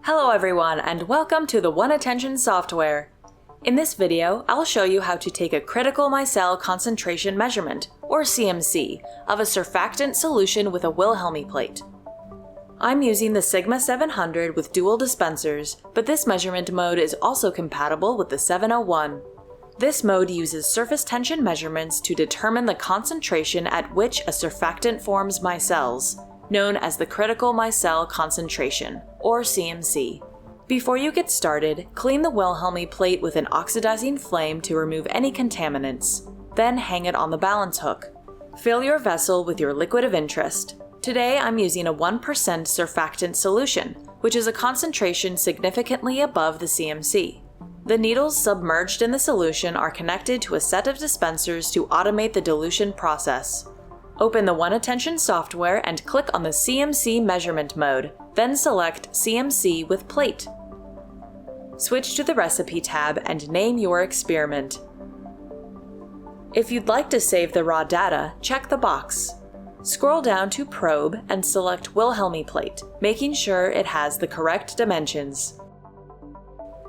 Hello everyone, and welcome to the OneAttention software. In this video, I'll show you how to take a critical micelle concentration measurement, or CMC, of a surfactant solution with a Wilhelmy plate. I'm using the Sigma 700 with dual dispensers, but this measurement mode is also compatible with the 701. This mode uses surface tension measurements to determine the concentration at which a surfactant forms micelles, known as the critical micelle concentration, or CMC. Before you get started, clean the Wilhelmy plate with an oxidizing flame to remove any contaminants. Then hang it on the balance hook. Fill your vessel with your liquid of interest. Today I'm using a 1% surfactant solution, which is a concentration significantly above the CMC. The needles submerged in the solution are connected to a set of dispensers to automate the dilution process. Open the OneAttention software and click on the CMC measurement mode, then select CMC with plate. Switch to the Recipe tab and name your experiment. If you'd like to save the raw data, check the box. Scroll down to Probe and select Wilhelmy Plate, making sure it has the correct dimensions.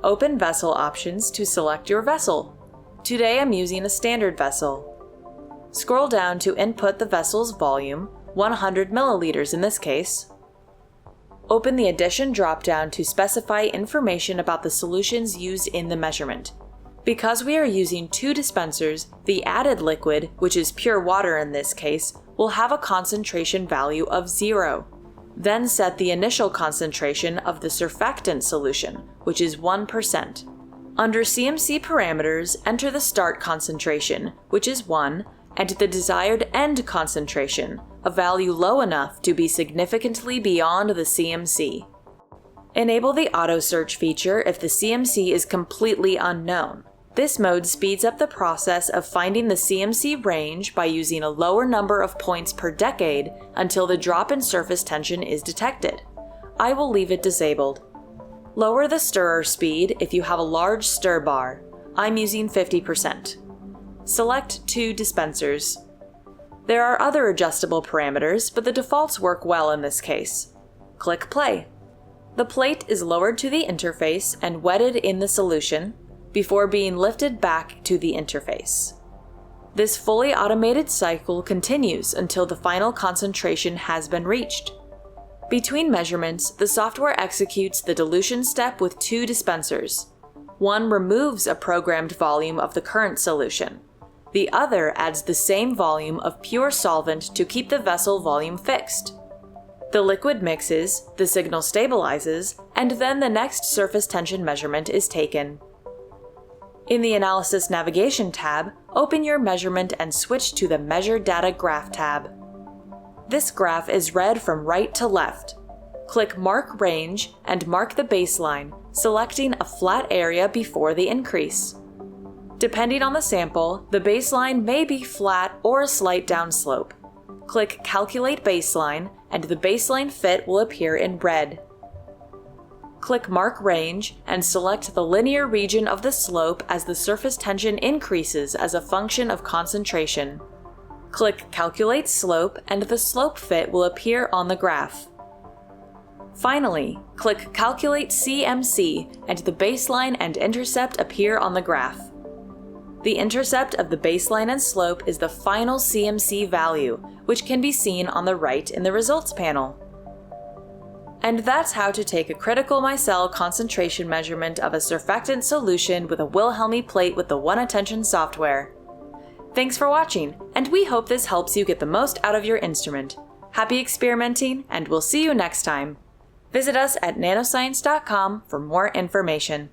Open Vessel Options to select your vessel. Today I'm using a standard vessel. Scroll down to input the vessel's volume, 100 milliliters in this case. Open the Addition drop-down to specify information about the solutions used in the measurement. Because we are using 2 dispensers, the added liquid, which is pure water in this case, will have a concentration value of 0. Then set the initial concentration of the surfactant solution, which is 1%. Under CMC parameters, enter the start concentration, which is 1, and the desired end concentration, a value low enough to be significantly beyond the CMC. Enable the auto search feature if the CMC is completely unknown. This mode speeds up the process of finding the CMC range by using a lower number of points per decade until the drop in surface tension is detected. I will leave it disabled. Lower the stirrer speed if you have a large stir bar. I'm using 50%. Select 2 dispensers. There are other adjustable parameters, but the defaults work well in this case. Click Play. The plate is lowered to the interface and wetted in the solution before being lifted back to the interface. This fully automated cycle continues until the final concentration has been reached. Between measurements, the software executes the dilution step with 2 dispensers. One removes a programmed volume of the current solution. The other adds the same volume of pure solvent to keep the vessel volume fixed. The liquid mixes, the signal stabilizes, and then the next surface tension measurement is taken. In the Analysis Navigation tab, open your measurement and switch to the Measure Data Graph tab. This graph is read from right to left. Click Mark Range and mark the baseline, selecting a flat area before the increase. Depending on the sample, the baseline may be flat or a slight downslope. Click Calculate Baseline, and the baseline fit will appear in red. Click Mark Range and select the linear region of the slope as the surface tension increases as a function of concentration. Click Calculate Slope, and the slope fit will appear on the graph. Finally, click Calculate CMC, and the baseline and intercept appear on the graph. The intercept of the baseline and slope is the final CMC value, which can be seen on the right in the results panel. And that's how to take a critical micelle concentration measurement of a surfactant solution with a Wilhelmy plate with the OneAttention software. Thanks for watching, and we hope this helps you get the most out of your instrument. Happy experimenting, and we'll see you next time. Visit us at nanoscience.com for more information.